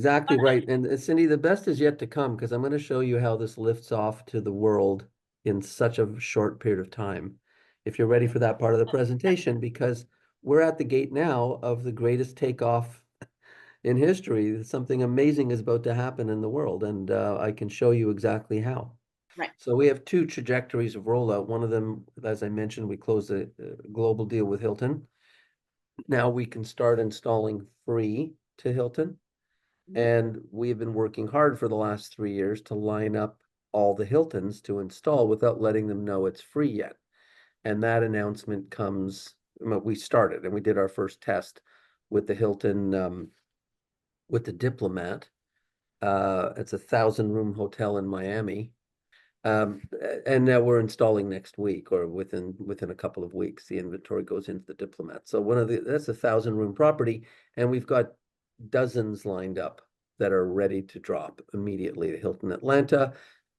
exactly right. And Cindy, the best is yet to come because I'm going to show you how this lifts off to the world in such a short period of time. If you're ready for that part of the presentation, because we're at the gate now of the greatest takeoff in history. Something amazing is about to happen in the world, and I can show you exactly how. Right. So we have two trajectories of rollout. One of them, as I mentioned, we closed a global deal with Hilton. Now we can start installing free to Hilton. Mhm. And we've been working hard for the last 3 years to line up all the Hiltons to install without letting them know it's free yet. And that announcement comes, well, we started and we did our first test with the Hilton, with the Diplomat. It's a 1,000 room hotel in Miami. And now we're installing next week or within a couple of weeks. The inventory goes into the Diplomat. So that's a 1,000 room property, and we've got dozens lined up that are ready to drop immediately. The Hilton Atlanta,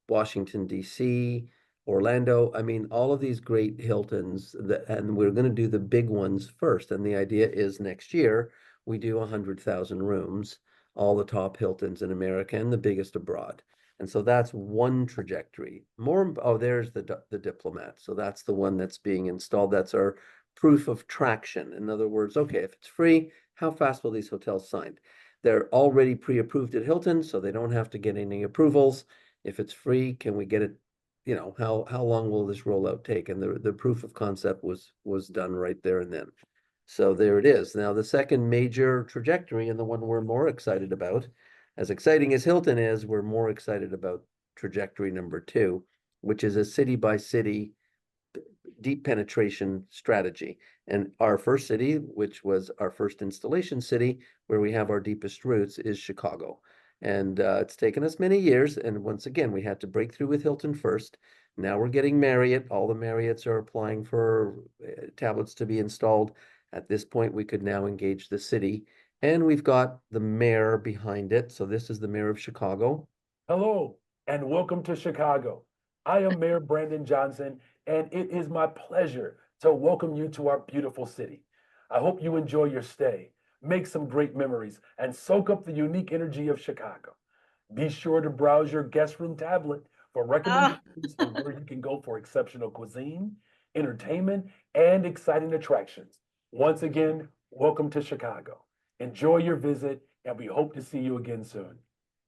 Washington D.C., Orlando. I mean, all of these great Hiltons and we're going to do the big ones first. And the idea is next year we do 100,000 rooms, all the top Hiltons in America and the biggest abroad. And so that's one trajectory. There's the Diplomat. So that's the one that's being installed. That's our proof of traction. In other words, okay, if it's free, how fast will these hotels sign? They're already pre-approved at Hilton, so they don't have to get any approvals. If it's free, can we get it? How long will this rollout take? And the proof of concept was done right there and then. So there it is. Now, the second major trajectory, and the one we're more excited about, as exciting as Hilton is, we're more excited about trajectory number two, which is a city by city deep penetration strategy. And our first city, which was our first installation city, where we have our deepest roots, is Chicago. And it's taken us many years. And once again, we had to break through with Hilton first. Now we're getting Marriott. All the Marriotts are applying for tablets to be installed. At this point, we could now engage the city. And we've got the mayor behind it. So this is the mayor of Chicago. Hello, and welcome to Chicago. I am Mayor Brandon Johnson, and it is my pleasure to welcome you to our beautiful city. I hope you enjoy your stay, make some great memories, and soak up the unique energy of Chicago. Be sure to browse your guest room tablet for Ah, recommendations on where you can go for exceptional cuisine, entertainment, and exciting attractions. Once again, welcome to Chicago. Enjoy your visit, and we hope to see you again soon.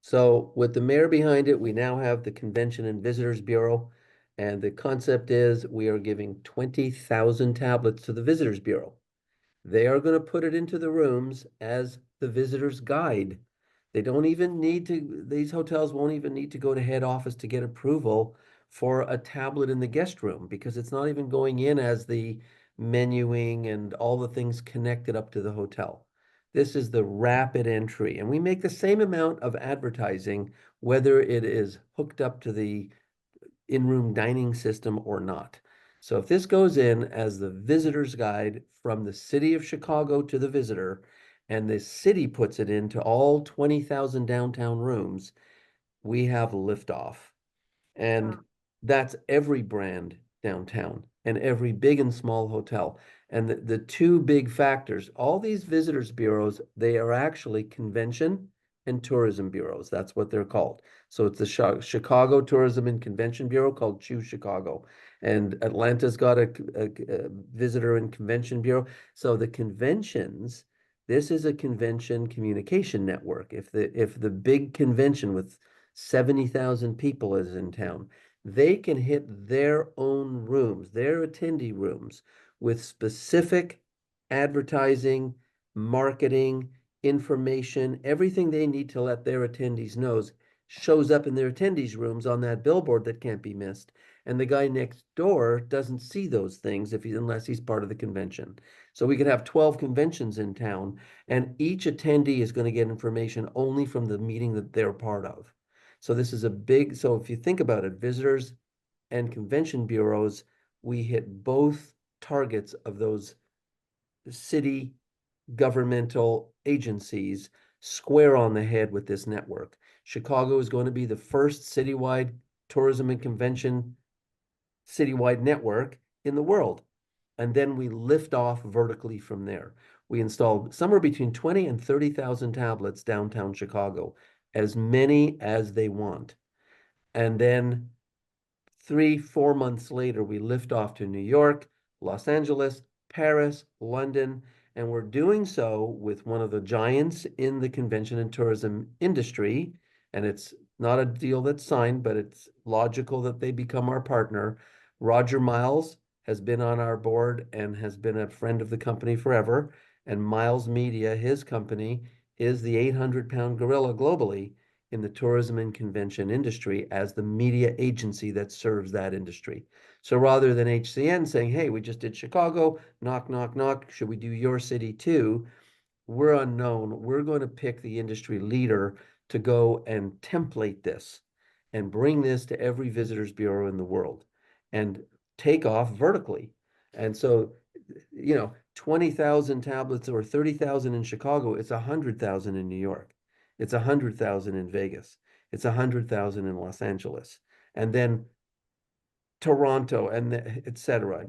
So with the mayor behind it, we now have the Convention and Visitors Bureau. And the concept is we are giving 20,000 tablets to the Visitors Bureau. They are going to put it into the rooms as the visitor's guide. They don't even need to, these hotels won't even need to go to head office to get approval for a tablet in the guest room because it's not even going in as the menuing and all the things connected up to the hotel. This is the rapid entry, and we make the same amount of advertising whether it is hooked up to the in-room dining system or not. So if this goes in as the visitor's guide from the city of Chicago to the visitor, and the city puts it into all 20,000 downtown rooms, we have liftoff. And that's every brand downtown and every big and small hotel. And the two big factors, all these visitors bureaus, they are actually convention and tourism bureaus. That's what they're called. So it's the Chicago Tourism and Convention Bureau called Choose Chicago. And Atlanta's got a visitor and convention bureau. So the conventions, this is a convention communication network. If the big convention with 70,000 people is in town, they can hit their own rooms, their attendee rooms, with specific advertising, marketing, information, everything they need to let their attendees know shows up in their attendees rooms on that billboard that can't be missed. And the guy next door doesn't see those things unless he's part of the convention. So we could have 12 conventions in town, and each attendee is going to get information only from the meeting that they're part of. So this is so if you think about it, visitors and convention bureaus, we hit both targets of those city governmental agencies square on the head with this network. Chicago is going to be the first citywide tourism and convention citywide network in the world. And then we lift off vertically from there. We installed somewhere between 20 and 30,000 tablets downtown Chicago, as many as they want. And then 3, 4 months later, we lift off to New York, Los Angeles, Paris, London, and we're doing so with one of the giants in the convention and tourism industry. And it's not a deal that's signed, but it's logical that they become our partner. Roger Miles has been on our board and has been a friend of the company forever. And Miles Media, his company, is the 800-pound gorilla globally in the tourism and convention industry as the media agency that serves that industry. So rather than HCN saying, hey, we just did Chicago, knock, knock, knock, should we do your city too? We're unknown. We're going to pick the industry leader to go and template this and bring this to every visitors bureau in the world and take off vertically. And so, 20,000 tablets or 30,000 in Chicago, it's 100,000 in New York. It's 100,000 in Vegas. It's 100,000 in Los Angeles. And then Toronto and et cetera.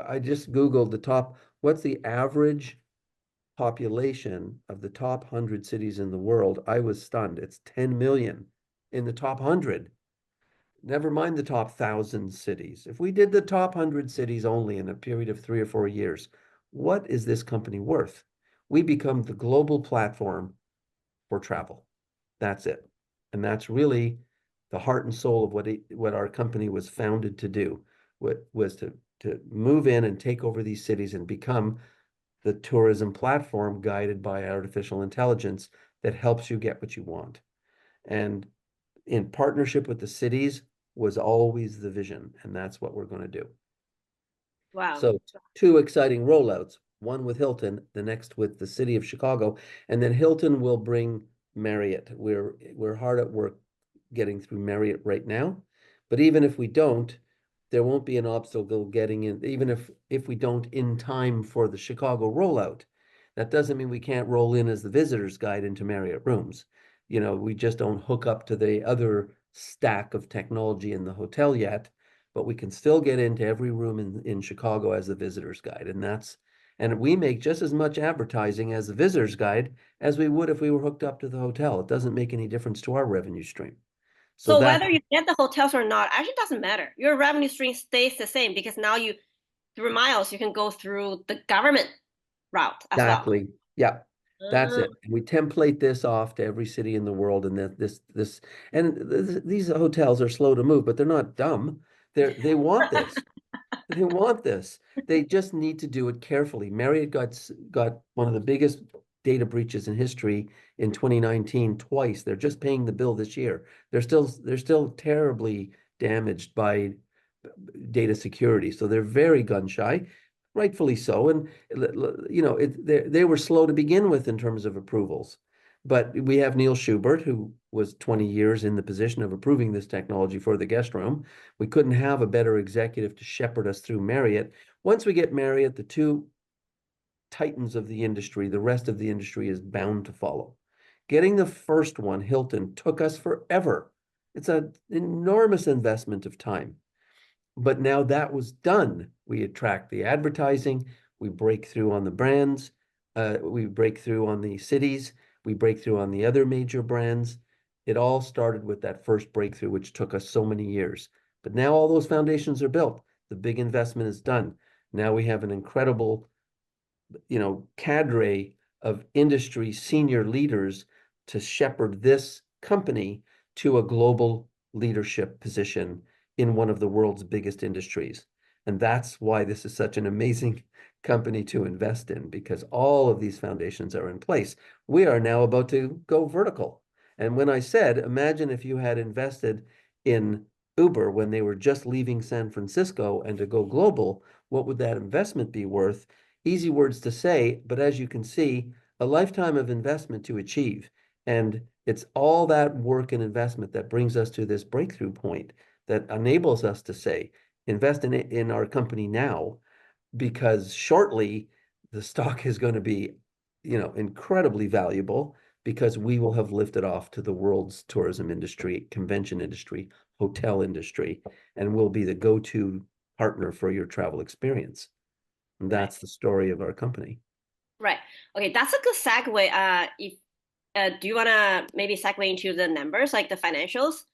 I just Googled what's the average population of the top 100 cities in the world. I was stunned. It's 10 million in the top 100. Never mind the top 1,000 cities. If we did the top 100 cities only in a period of 3 or 4 years, what is this company worth? We become the global platform for travel. That's it. And that's really the heart and soul of what our company was founded to do, was to move in and take over these cities and become the tourism platform guided by artificial intelligence that helps you get what you want. And in partnership with the cities was always the vision, and that's what we're going to do. Wow. So 2 exciting rollouts, one with Hilton, the next with the city of Chicago, and then Hilton will bring Marriott. We're hard at work getting through Marriott right now, but even if we don't, there won't be an obstacle getting in, even if we don't in time for the Chicago rollout. That doesn't mean we can't roll in as the visitor's guide into Marriott rooms. We just don't hook up to the other stack of technology in the hotel yet, but we can still get into every room in Chicago as the visitor's guide. And we make just as much advertising as the visitor's guide as we would if we were hooked up to the hotel. It doesn't make any difference to our revenue stream. So whether you get the hotels or not, actually doesn't matter. Your revenue stream stays the same because now through Miles, you can go through the government route as well. Exactly. Yeah. That's it. And we template this off to every city in the world, and these hotels are slow to move, but they're not dumb. They want this. They want this. They just need to do it carefully. Marriott got one of the biggest data breaches in history in 2019 twice. They're just paying the bill this year. They're still terribly damaged by data security. So they're very gun shy, rightfully so. And they were slow to begin with in terms of approvals. But we have Neil Schubert, who was 20 years in the position of approving this technology for the guest room. We couldn't have a better executive to shepherd us through Marriott. Once we get Marriott, the two titans of the industry, the rest of the industry is bound to follow. Getting the first one, Hilton, took us forever. It's an enormous investment of time. But now that was done. We attract the advertising, we break through on the brands, we break through on the cities, we break through on the other major brands. It all started with that first breakthrough, which took us so many years. But now all those foundations are built. The big investment is done. Now we have an incredible, cadre of industry senior leaders to shepherd this company to a global leadership position in one of the world's biggest industries. And that's why this is such an amazing company to invest in, because all of these foundations are in place. We are now about to go vertical. And when I said, imagine if you had invested in Uber when they were just leaving San Francisco and to go global, what would that investment be worth? Easy words to say, but as you can see, a lifetime of investment to achieve. And it's all that work and investment that brings us to this breakthrough point that enables us to say, invest in our company now, because shortly the stock is going to be, incredibly valuable, because we will have lifted off to the world's tourism industry, convention industry, hotel industry, and we'll be the go-to partner for your travel experience. And that's the story of our company. Right. Okay, that's a good segue. If do you wanna maybe segue into the numbers, like the financials?